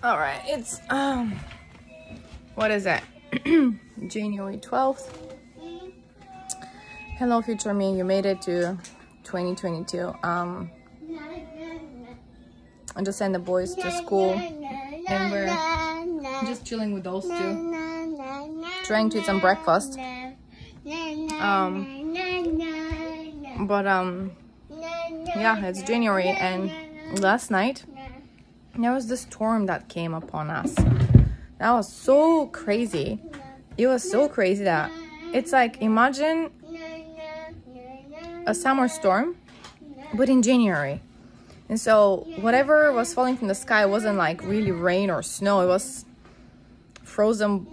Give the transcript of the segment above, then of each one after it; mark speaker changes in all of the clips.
Speaker 1: All right, it's what is that? January 12th. Hello, future me. You made it to 2022. I just sent the boys to school, and we're just chilling with those two, trying to eat some breakfast. Yeah, it's January, and last night there was this storm that came upon us. That was so crazy. It was so crazy that it's like, imagine a summer storm, but in January. And so whatever was falling from the sky wasn't like really rain or snow. It was frozen.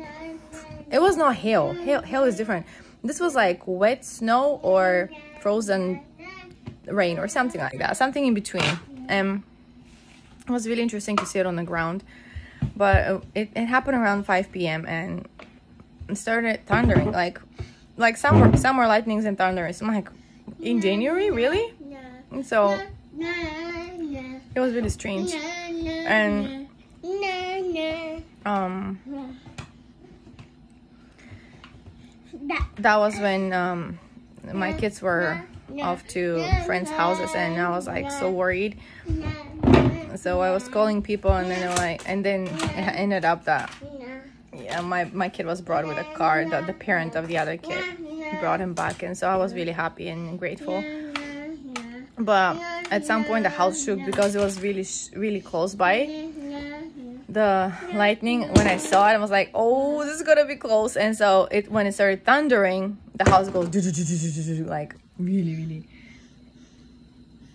Speaker 1: It was not hail. Hail is different. This was like wet snow or frozen rain or something like that. Something in between. It was really interesting to see it on the ground. But it happened around 5 p.m. and it started thundering. Like some were lightnings and thunderings. I'm like, in January? Really? And so it was really strange. And that was when my kids were off to friends' houses, and I was like so worried. So I was calling people, and then it ended up that my kid was brought with a car. The parent of the other kid brought him back, and so I was really happy and grateful. But at some point the house shook because it was really close by. The lightning, when I saw it, I was like, oh, this is gonna be close. And so when it started thundering, the house goes like really.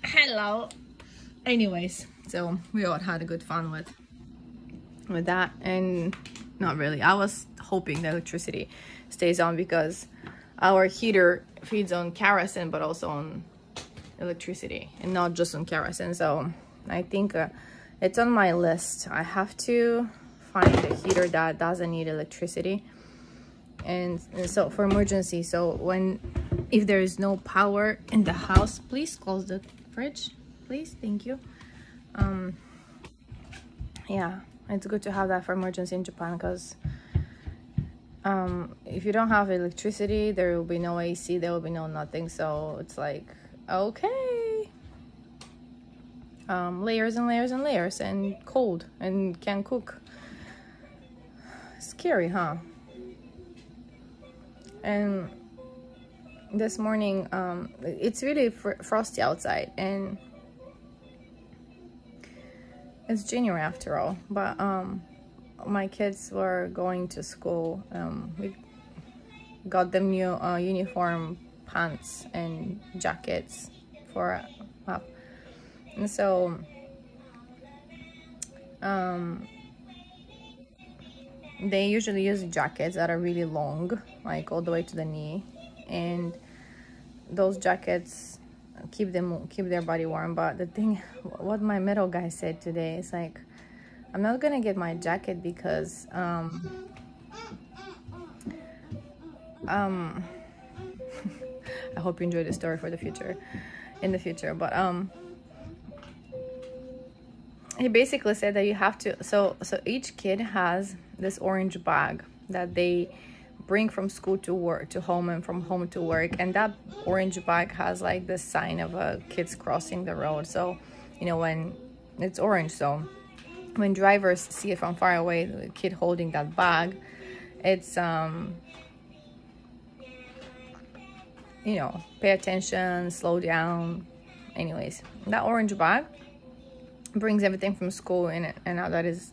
Speaker 1: Hello. Anyways, so we all had a good fun with that. And not really, I was hoping the electricity stays on because our heater feeds on kerosene but also on electricity and not just on kerosene. So I think it's on my list. I have to find a heater that doesn't need electricity, and so for emergency. So if there is no power in the house, please close the fridge, please. Thank you. Yeah, it's good to have that for emergency in Japan, because if you don't have electricity, there will be no AC, there will be no nothing. So it's like, okay, layers and layers and layers, and cold, and can't cook. Scary, huh? And this morning, it's really frosty outside, and it's January after all. But my kids were going to school. We got them new uniform pants and jackets for up, and so they usually use jackets that are really long, like all the way to the knee, and those jackets keep their body warm. But the thing, what my middle guy said today is like, I'm not gonna get my jacket because I hope you enjoy the story for the future, in the future. But he basically said that you have to, so each kid has this orange bag that they bring from school to work, to home, and from home to work, and that orange bag has like the sign of a kids crossing the road. So you know, when it's orange, so when drivers see it from far away, the kid holding that bag, it's you know, pay attention, slow down. Anyways, that orange bag brings everything from school in it, and now that is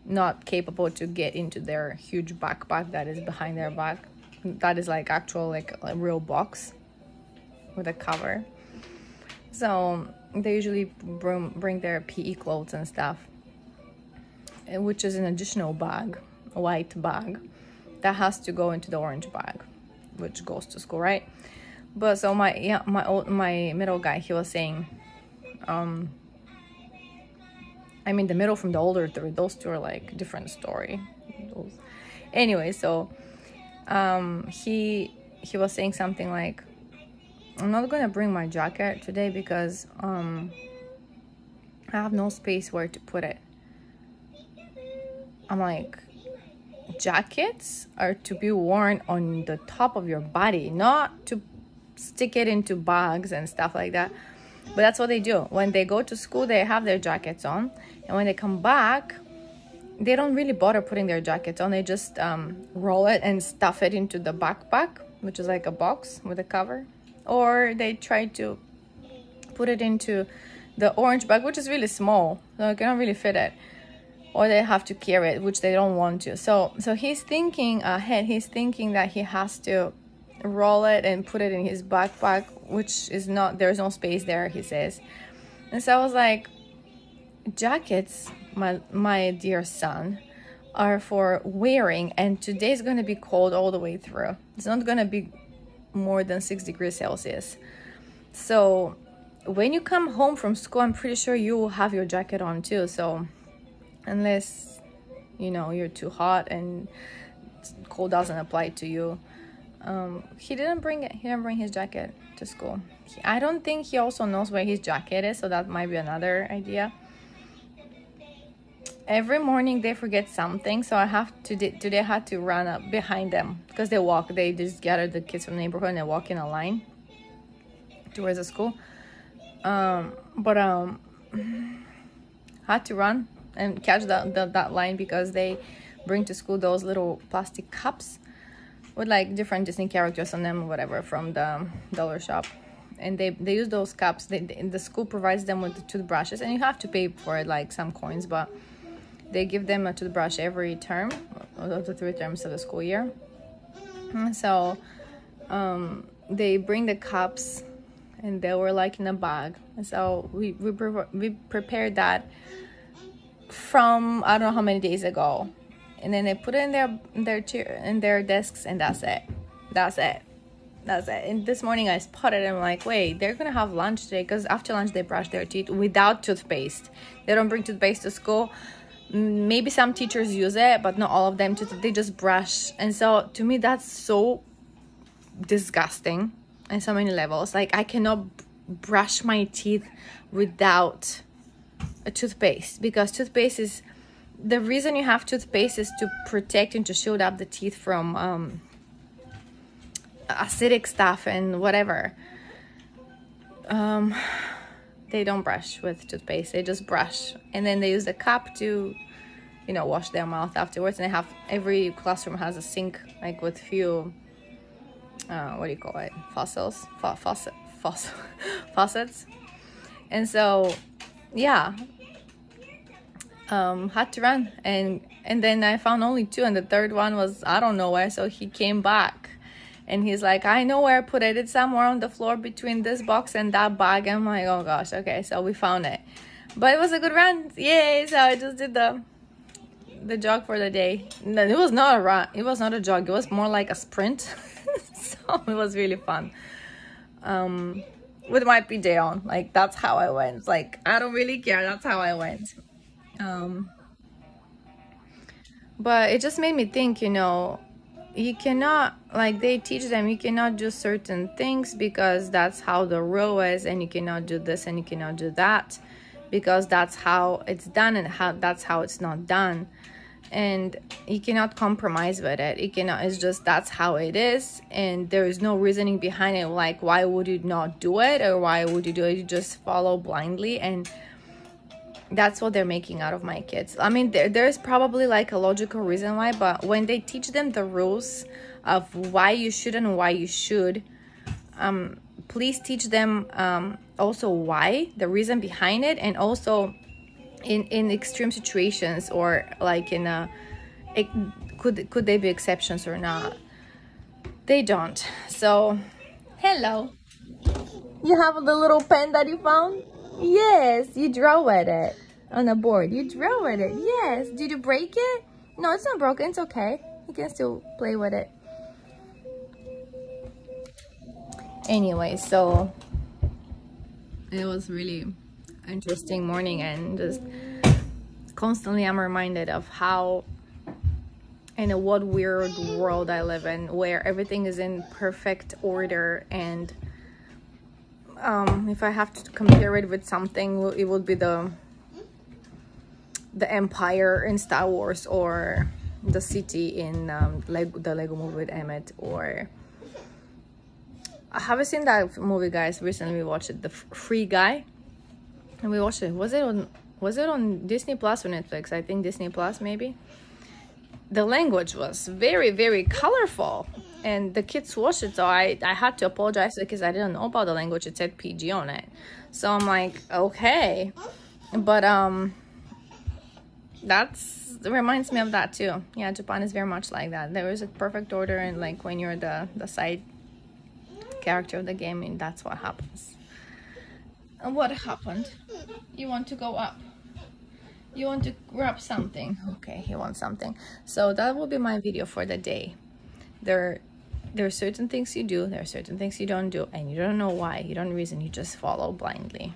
Speaker 1: not capable to get into their huge backpack that is behind their back. That is like actual, like a real box with a cover. So they usually bring their PE clothes and stuff, which is an additional bag, a white bag that has to go into the orange bag, which goes to school, right? But so my middle guy, he was saying, I mean, the middle from the older three, those two are like different story. Anyway, so he was saying something like, I'm not gonna bring my jacket today because I have no space where to put it. I'm like, jackets are to be worn on the top of your body, not to stick it into bags and stuff like that. But that's what they do. When they go to school, they have their jackets on, and when they come back, they don't really bother putting their jackets on. They just roll it and stuff it into the backpack, which is like a box with a cover, or they try to put it into the orange bag, which is really small, so you cannot really fit it, or they have to carry it, which they don't want to. So he's thinking ahead. He's thinking that he has to roll it and put it in his backpack, which is not, there's no space there, he says. And so I was like, jackets, my dear son, are for wearing, and today's going to be cold all the way through. It's not going to be more than 6 degrees Celsius. So when you come home from school, I'm pretty sure you will have your jacket on too. So unless, you know, you're too hot and cold doesn't apply to you. He didn't bring it. He didn't bring his jacket to school. I don't think he also knows where his jacket is, so that might be another idea. Every morning they forget something, so I have to today I had to run up behind them because they just gather the kids from the neighborhood and they walk in a line towards the school. Had to run and catch that line because they bring to school those little plastic cups with like different Disney characters on them or whatever from the dollar shop, and they use those cups. The school provides them with the toothbrushes, and you have to pay for it, like some coins, but they give them a toothbrush every term of the 3 terms of the school year. And so they bring the cups, and they were like in a bag. And so we prepared that from I don't know how many days ago, and then they put it in their desks, and that's it. And this morning I spotted it, and I'm like, wait, they're gonna have lunch today, because after lunch they brush their teeth without toothpaste. They don't bring toothpaste to school. Maybe some teachers use it, but not all of them. They just brush. And so to me that's so disgusting on so many levels. Like, I cannot brush my teeth without a toothpaste, because toothpaste is the reason you have toothpaste is to protect and to shield up the teeth from acidic stuff and whatever. They don't brush with toothpaste. They just brush, and then they use the cup to, you know, wash their mouth afterwards. And every classroom has a sink, like with few what do you call it, faucets. And so yeah, had to run, and then I found only 2, and the third one was I don't know where. So he came back and he's like, I know where I put it. It's somewhere on the floor between this box and that bag. I'm like, oh gosh, okay. So we found it, but it was a good run. Yay. So I just did the jog for the day. No, it was not a run. It was not a jog. It was more like a sprint. So it was really fun. With my PJ on. Like, that's how I went. Like, I don't really care. That's how I went. But it just made me think, you know, you cannot, like, they teach them you cannot do certain things because that's how the rule is, and you cannot do this and you cannot do that because that's how it's done, and that's how it's not done. And you cannot compromise with it. You cannot, it's just that's how it is, and there is no reasoning behind it, like why would you not do it, or why would you do it. You just follow blindly, and that's what they're making out of my kids. I mean, there's probably like a logical reason why, but when they teach them the rules of why you should and why you should, please teach them also why, the reason behind it, and also in extreme situations, or like in a could they be exceptions or not. They don't. So hello, you have the little pen that you found. Yes, you draw with it on a board. You draw with it. Yes. Did you break it? No, it's not broken. It's okay. You can still play with it. Anyway, so it was really interesting morning, and just constantly I'm reminded of how and what weird world I live in, where everything is in perfect order. And if I have to compare it with something, it would be the the Empire in Star Wars, or the city in the Lego movie with Emmett, or have you seen that movie, guys? Recently we watched it, the Free Guy, and we watched it. Was it on Disney Plus or Netflix? I think Disney Plus, maybe. The language was very, very colorful, and the kids watched it, so I had to apologize because I didn't know about the language. It said PG on it, so I'm like, okay, but that's reminds me of that too. Yeah, Japan is very much like that. There is a perfect order, and like when you're the side character of the game, and that's what happens. And what happened? You want to go up? You want to grab something? Okay, he wants something. So that will be my video for the day. There are certain things you do, there are certain things you don't do, and you don't know why. You don't reason, you just follow blindly.